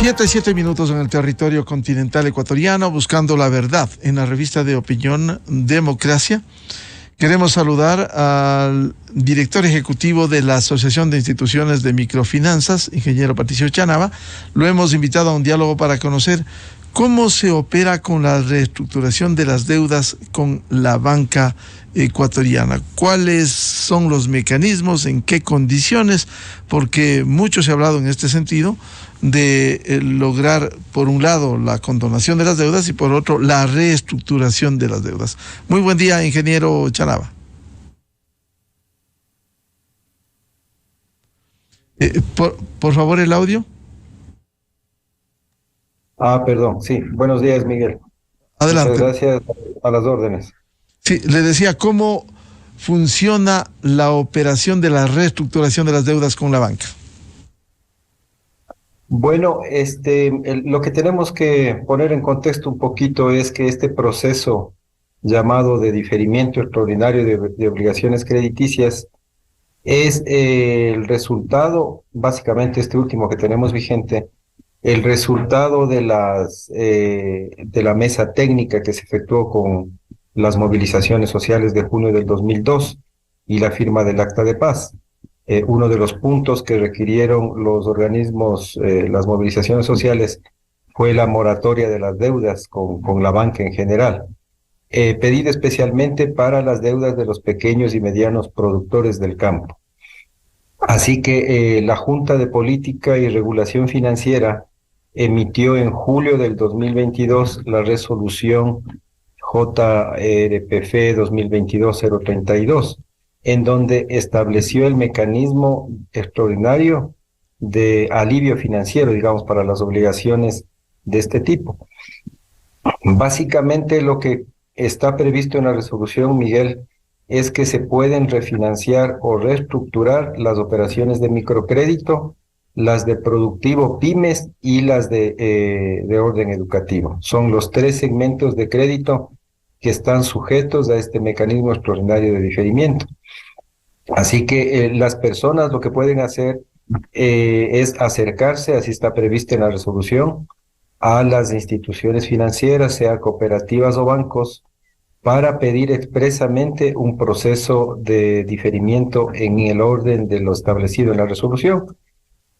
7 minutos en el territorio continental ecuatoriano, buscando la verdad en la revista de opinión Democracia. Queremos saludar al director ejecutivo de la Asociación de Instituciones de Microfinanzas, ingeniero Patricio Chanaba. Lo hemos invitado a un diálogo para conocer cómo se opera con la reestructuración de las deudas con la banca ecuatoriana. ¿Cuáles son los mecanismos? ¿En qué condiciones? Porque mucho se ha hablado en este sentido de lograr, por un lado, la condonación de las deudas y por otro, la reestructuración de las deudas. Muy buen día, ingeniero Chanaba. Por favor, el audio. Perdón, sí. Buenos días, Miguel. Adelante. Muchas gracias, a las órdenes. Sí, le decía, ¿cómo funciona la operación de la reestructuración de las deudas con la banca? Bueno, lo que tenemos que poner en contexto un poquito es que este proceso llamado de diferimiento extraordinario de obligaciones crediticias es el resultado, básicamente este último que tenemos vigente, el resultado de la mesa técnica que se efectuó con las movilizaciones sociales de junio del 2002 y la firma del Acta de Paz. Uno de los puntos que requirieron los organismos, las movilizaciones sociales, fue la moratoria de las deudas con la banca en general, pedida especialmente para las deudas de los pequeños y medianos productores del campo. Así que la Junta de Política y Regulación Financiera emitió en julio del 2022 la resolución JRPF 2022-032, en donde estableció el mecanismo extraordinario de alivio financiero, digamos, para las obligaciones de este tipo. Básicamente lo que está previsto en la resolución, Miguel, es que se pueden refinanciar o reestructurar las operaciones de microcrédito, las de productivo pymes y las de orden educativo. Son los tres segmentos de crédito que están sujetos a este mecanismo extraordinario de diferimiento. Así que las personas lo que pueden hacer es acercarse, así está previsto en la resolución, a las instituciones financieras, sea cooperativas o bancos, para pedir expresamente un proceso de diferimiento en el orden de lo establecido en la resolución,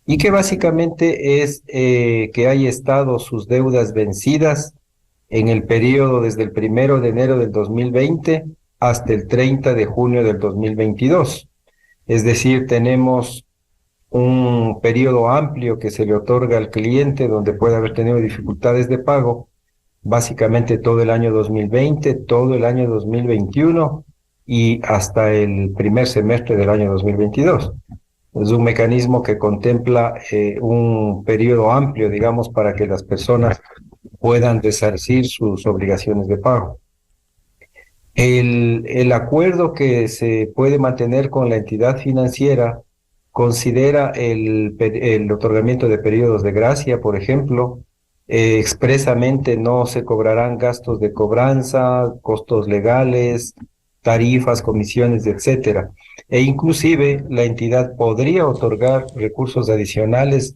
y que básicamente es que haya estado sus deudas vencidas en el periodo desde el 1 de enero del 2020 hasta el 30 de junio del 2022. Es decir, tenemos un periodo amplio que se le otorga al cliente donde puede haber tenido dificultades de pago, básicamente todo el año 2020, todo el año 2021 y hasta el primer semestre del año 2022. Es un mecanismo que contempla un periodo amplio, digamos, para que las personas puedan resarcir sus obligaciones de pago. El acuerdo que se puede mantener con la entidad financiera considera el otorgamiento de periodos de gracia, por ejemplo. Expresamente no se cobrarán gastos de cobranza, costos legales, tarifas, comisiones, etcétera. E inclusive la entidad podría otorgar recursos adicionales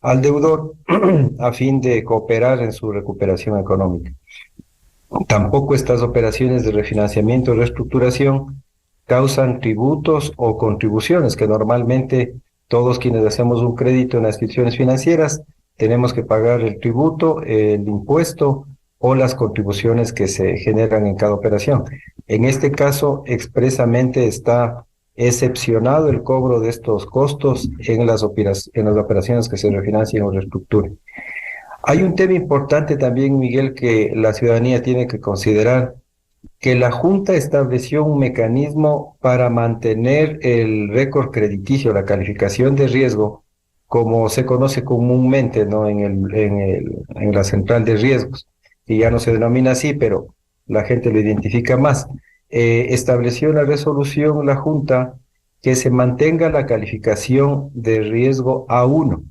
al deudor a fin de cooperar en su recuperación económica. Tampoco estas operaciones de refinanciamiento y reestructuración causan tributos o contribuciones, que normalmente todos quienes hacemos un crédito en las instituciones financieras tenemos que pagar el tributo, el impuesto o las contribuciones que se generan en cada operación. En este caso, expresamente está excepcionado el cobro de estos costos en las operaciones que se refinancien o reestructuren. Hay un tema importante también, Miguel, que la ciudadanía tiene que considerar, que la Junta estableció un mecanismo para mantener el récord crediticio, la calificación de riesgo, como se conoce comúnmente, ¿no?, en la central de riesgos, que ya no se denomina así, pero la gente lo identifica más. Estableció en la resolución la Junta que se mantenga la calificación de riesgo A1.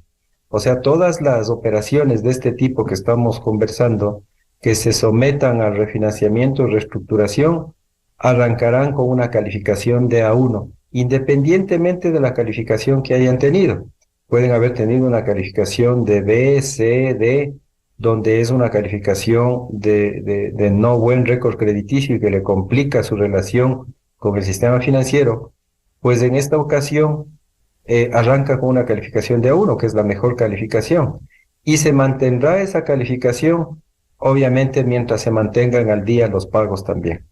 O sea, todas las operaciones de este tipo que estamos conversando, que se sometan al refinanciamiento y reestructuración, arrancarán con una calificación de A1, independientemente de la calificación que hayan tenido. pueden haber tenido una calificación de B, C, D, donde es una calificación de no buen récord crediticio y que le complica su relación con el sistema financiero, pues en esta ocasión arranca con una calificación de A1, que es la mejor calificación, y se mantendrá esa calificación, obviamente, mientras se mantengan al día los pagos también.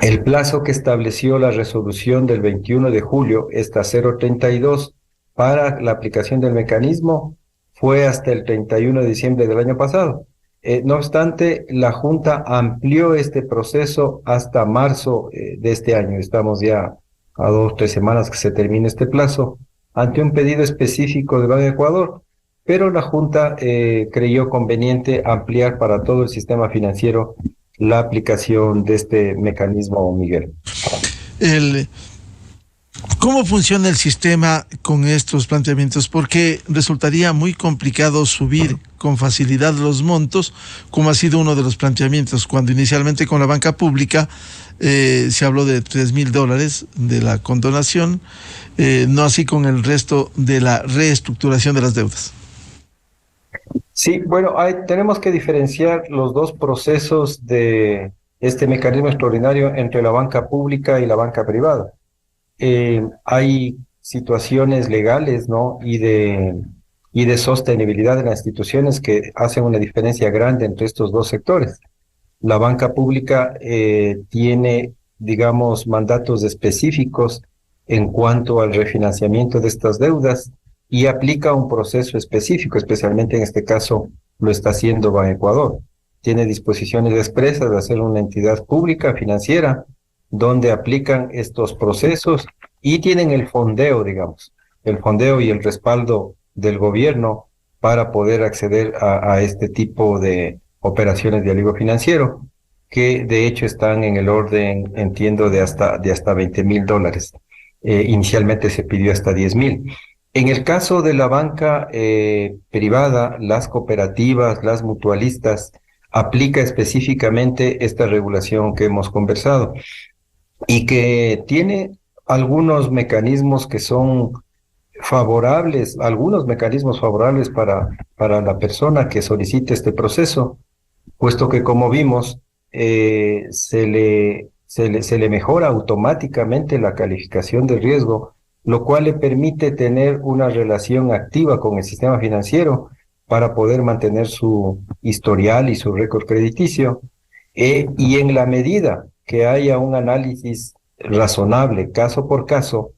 El plazo que estableció la resolución del 21 de julio, esta 032, para la aplicación del mecanismo, fue hasta el 31 de diciembre del año pasado. No obstante, la Junta amplió este proceso hasta marzo de este año. Estamos ya a 2 o 3 semanas que se termine este plazo, ante un pedido específico del Banco de Ecuador, pero la Junta creyó conveniente ampliar para todo el sistema financiero la aplicación de este mecanismo, Miguel. ¿Cómo funciona el sistema con estos planteamientos? Porque resultaría muy complicado subir con facilidad los montos, como ha sido uno de los planteamientos, cuando inicialmente con la banca pública se habló de $3,000 de la condonación, no así con el resto de la reestructuración de las deudas. Sí, bueno, tenemos que diferenciar los dos procesos de este mecanismo extraordinario entre la banca pública y la banca privada. Hay situaciones legales, ¿no? y de sostenibilidad de las instituciones que hacen una diferencia grande entre estos dos sectores. La banca pública tiene, digamos, mandatos específicos en cuanto al refinanciamiento de estas deudas y aplica un proceso específico, especialmente en este caso lo está haciendo Banecuador. Tiene disposiciones expresas de hacer una entidad pública financiera donde aplican estos procesos y tienen el fondeo, digamos, el fondeo y el respaldo del gobierno para poder acceder a este tipo de operaciones de alivio financiero, que de hecho están en el orden, entiendo, de hasta $20,000. Inicialmente se pidió hasta 10,000. En el caso de la banca privada, las cooperativas, las mutualistas, aplica específicamente esta regulación que hemos conversado y que tiene algunos mecanismos que son favorables, algunos mecanismos favorables para la persona que solicite este proceso, puesto que, como vimos, se le mejora automáticamente la calificación de riesgo, lo cual le permite tener una relación activa con el sistema financiero para poder mantener su historial y su récord crediticio, y en la medida que haya un análisis razonable, caso por caso,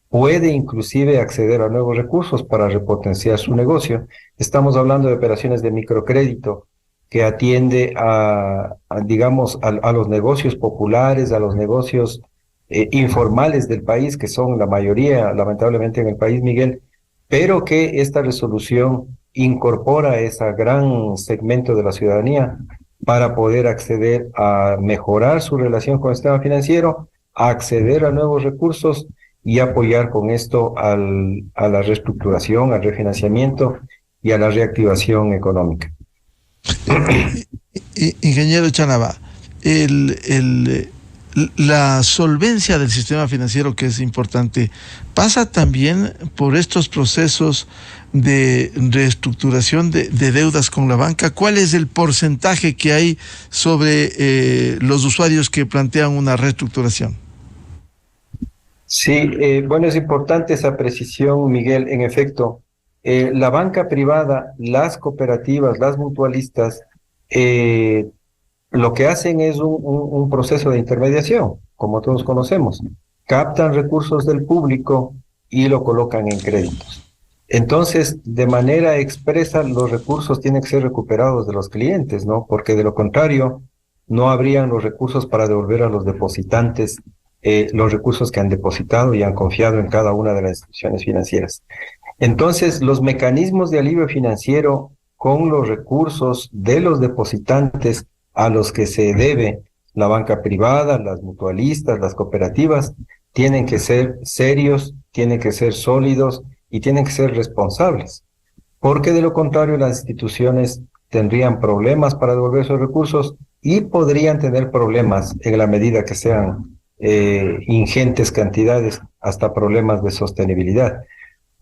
puede inclusive acceder a nuevos recursos para repotenciar su negocio. Estamos hablando de operaciones de microcrédito que atiende digamos, a los negocios populares, a los negocios informales del país, que son la mayoría, lamentablemente, en el país, Miguel, pero que esta resolución incorpora ese gran segmento de la ciudadanía para poder acceder a mejorar su relación con el sistema financiero, a acceder a nuevos recursos y apoyar con esto a la reestructuración, al refinanciamiento y a la reactivación económica. Ingeniero Chanaba, la solvencia del sistema financiero, que es importante, pasa también por estos procesos de reestructuración de deudas con la banca. ¿Cuál es el porcentaje que hay sobre los usuarios que plantean una reestructuración? Sí, bueno, es importante esa precisión, Miguel. En efecto, la banca privada, las cooperativas, las mutualistas, lo que hacen es un proceso de intermediación, como todos conocemos. Captan recursos del público y lo colocan en créditos. Entonces, de manera expresa, los recursos tienen que ser recuperados de los clientes, ¿no? Porque de lo contrario, no habrían los recursos para devolver a los depositantes los recursos que han depositado y han confiado en cada una de las instituciones financieras. Entonces, los mecanismos de alivio financiero con los recursos de los depositantes a los que se debe la banca privada, las mutualistas, las cooperativas, tienen que ser serios, tienen que ser sólidos y tienen que ser responsables, porque de lo contrario las instituciones tendrían problemas para devolver esos recursos y podrían tener problemas en la medida que sean ingentes cantidades, hasta problemas de sostenibilidad.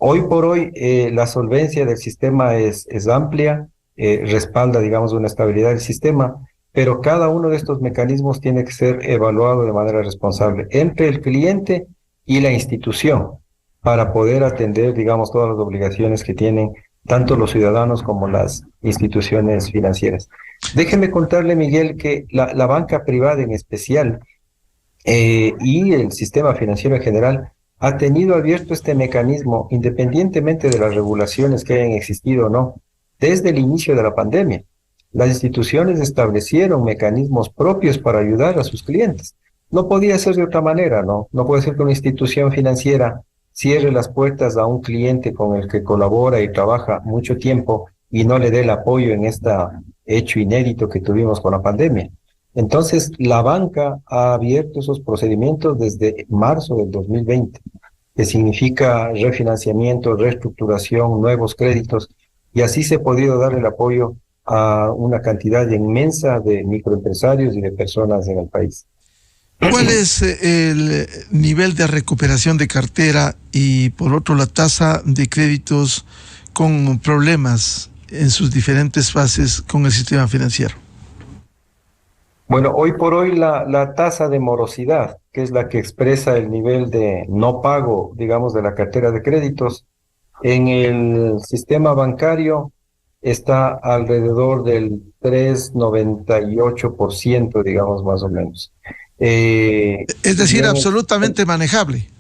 Hoy por hoy la solvencia del sistema es amplia, respalda, digamos, una estabilidad del sistema, pero cada uno de estos mecanismos tiene que ser evaluado de manera responsable entre el cliente y la institución para poder atender, digamos, todas las obligaciones que tienen tanto los ciudadanos como las instituciones financieras. Déjeme contarle, Miguel, que la banca privada en especial y el sistema financiero en general ha tenido abierto este mecanismo independientemente de las regulaciones que hayan existido o no, desde el inicio de la pandemia. Las instituciones establecieron mecanismos propios para ayudar a sus clientes. No podía ser de otra manera, ¿no? No puede ser que una institución financiera cierre las puertas a un cliente con el que colabora y trabaja mucho tiempo y no le dé el apoyo en este hecho inédito que tuvimos con la pandemia. Entonces, la banca ha abierto esos procedimientos desde marzo del 2020, que significa refinanciamiento, reestructuración, nuevos créditos, y así se ha podido dar el apoyo a una cantidad inmensa de microempresarios y de personas en el país. ¿Cuál es el nivel de recuperación de cartera y, por otro, la tasa de créditos con problemas en sus diferentes fases con el sistema financiero? Bueno, hoy por hoy la tasa de morosidad, que es la que expresa el nivel de no pago, digamos, de la cartera de créditos, en el sistema bancario está alrededor del 3,98%, digamos, más o menos. Es decir, absolutamente manejable.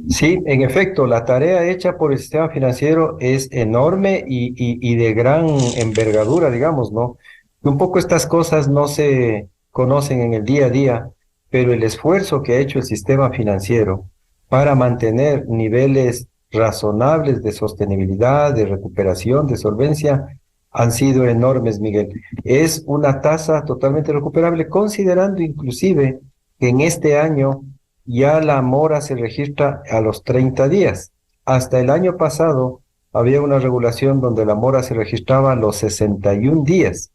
Sí, en efecto, la tarea hecha por el sistema financiero es enorme y de gran envergadura, digamos, ¿no? Un poco estas cosas no se conocen en el día a día, pero el esfuerzo que ha hecho el sistema financiero para mantener niveles razonables de sostenibilidad, de recuperación, de solvencia, han sido enormes, Miguel. Es una tasa totalmente recuperable, considerando inclusive que en este año ya la mora se registra a los 30 días. Hasta el año pasado había una regulación donde la mora se registraba a los 61 días,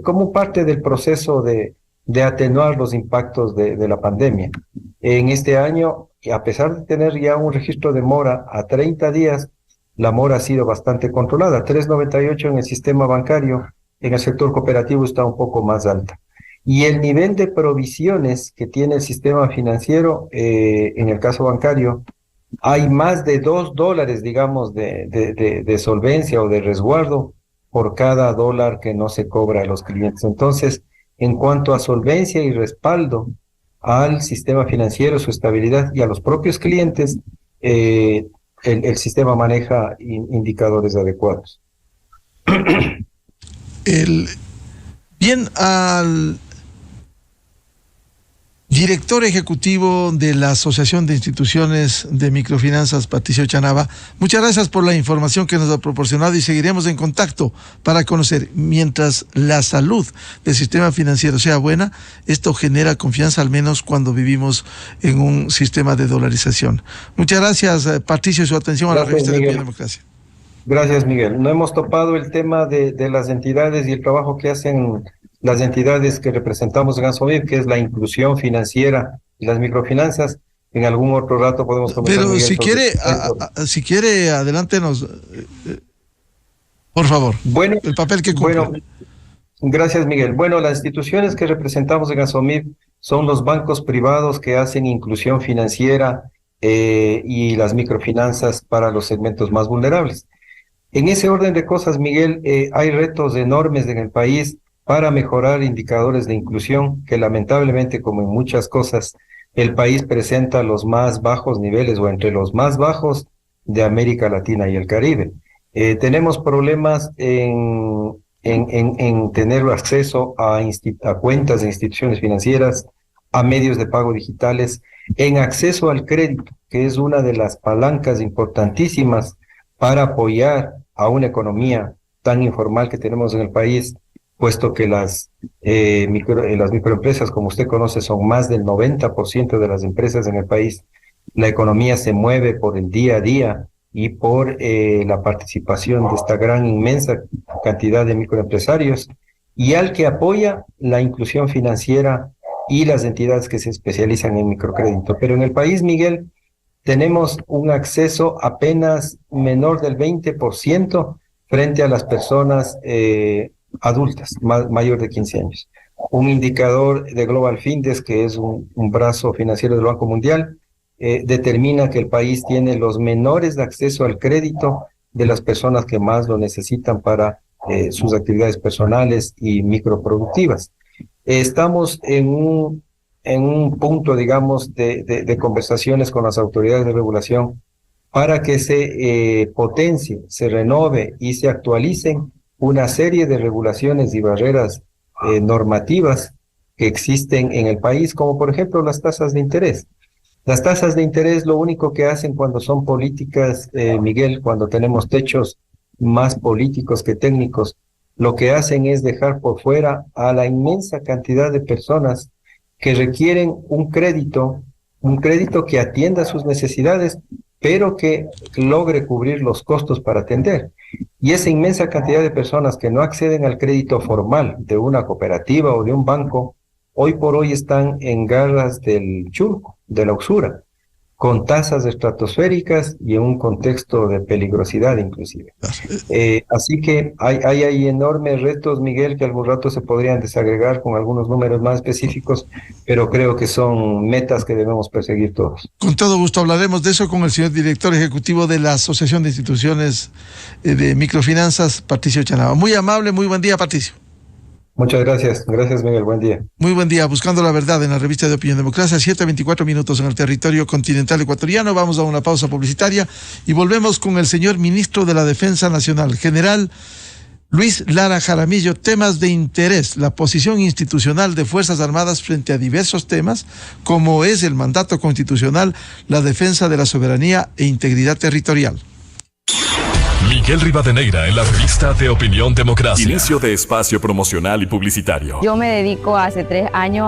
como parte del proceso de atenuar los impactos de la pandemia. En este año, a pesar de tener ya un registro de mora a 30 días, la mora ha sido bastante controlada. 3,98 en el sistema bancario, en el sector cooperativo está un poco más alta. Y el nivel de provisiones que tiene el sistema financiero, en el caso bancario, hay más de $2, digamos, de solvencia o de resguardo por cada dólar que no se cobra a los clientes. Entonces, en cuanto a solvencia y respaldo al sistema financiero, su estabilidad y a los propios clientes, el sistema maneja indicadores adecuados. Bien, al director ejecutivo de la Asociación de Instituciones de Microfinanzas, Patricio Chanaba, muchas gracias por la información que nos ha proporcionado y seguiremos en contacto para conocer. Mientras la salud del sistema financiero sea buena, esto genera confianza, al menos cuando vivimos en un sistema de dolarización. Muchas gracias, Patricio, y su atención a la revista de Opinión y Democracia. Gracias, Miguel. No hemos topado el tema de las entidades y el trabajo que hacen las entidades que representamos en ANSOMIP, que es la inclusión financiera y las microfinanzas. En algún otro rato podemos conversar. Pero Miguel, si quiere, adelántenos, por favor. Bueno, el papel que cumple. Bueno, gracias, Miguel. Bueno, las instituciones que representamos en ANSOMIP son los bancos privados que hacen inclusión financiera y las microfinanzas para los segmentos más vulnerables. En ese orden de cosas, Miguel, hay retos enormes en el país para mejorar indicadores de inclusión que lamentablemente, como en muchas cosas, el país presenta los más bajos niveles o entre los más bajos de América Latina y el Caribe. Tenemos problemas en tener acceso a cuentas de instituciones financieras, a medios de pago digitales, en acceso al crédito, que es una de las palancas importantísimas para apoyar a una economía tan informal que tenemos en el país, puesto que las microempresas, como usted conoce, son más del 90% de las empresas en el país. La economía se mueve por el día a día y por la participación de esta gran, inmensa cantidad de microempresarios, y al que apoya la inclusión financiera y las entidades que se especializan en microcrédito. Pero en el país, Miguel, tenemos un acceso apenas menor del 20% frente a las personas adultas, mayor de 15 años. Un indicador de Global Findex, que es un brazo financiero del Banco Mundial, determina que el país tiene los menores de acceso al crédito de las personas que más lo necesitan para sus actividades personales y microproductivas. Estamos en un punto, digamos, de conversaciones con las autoridades de regulación para que se potencie, se renove y se actualicen una serie de regulaciones y barreras normativas que existen en el país, como por ejemplo las tasas de interés. Las tasas de interés lo único que hacen cuando son políticas, Miguel, cuando tenemos techos más políticos que técnicos, lo que hacen es dejar por fuera a la inmensa cantidad de personas que requieren un crédito que atienda sus necesidades, pero que logre cubrir los costos para atender. Y esa inmensa cantidad de personas que no acceden al crédito formal de una cooperativa o de un banco, hoy por hoy están en garras del churco, de la usura, con tasas estratosféricas y en un contexto de peligrosidad inclusive. Así que hay enormes retos, Miguel, que algún rato se podrían desagregar con algunos números más específicos, pero creo que son metas que debemos perseguir todos. Con todo gusto hablaremos de eso con el señor director ejecutivo de la Asociación de Instituciones de Microfinanzas, Patricio Chanaba. Muy amable, muy buen día, Patricio. Muchas gracias. Gracias, Miguel. Buen día. Muy buen día. Buscando la verdad en la revista de Opinión Democracia, 7:24 minutos en el territorio continental ecuatoriano. Vamos a una pausa publicitaria y volvemos con el señor ministro de la Defensa Nacional, general Luis Lara Jaramillo. Temas de interés, la posición institucional de Fuerzas Armadas frente a diversos temas, como es el mandato constitucional, la defensa de la soberanía e integridad territorial. Miguel Rivadeneira en la revista de Opinión Democracia. Inicio de espacio promocional y publicitario. Yo me dedico hace 3 años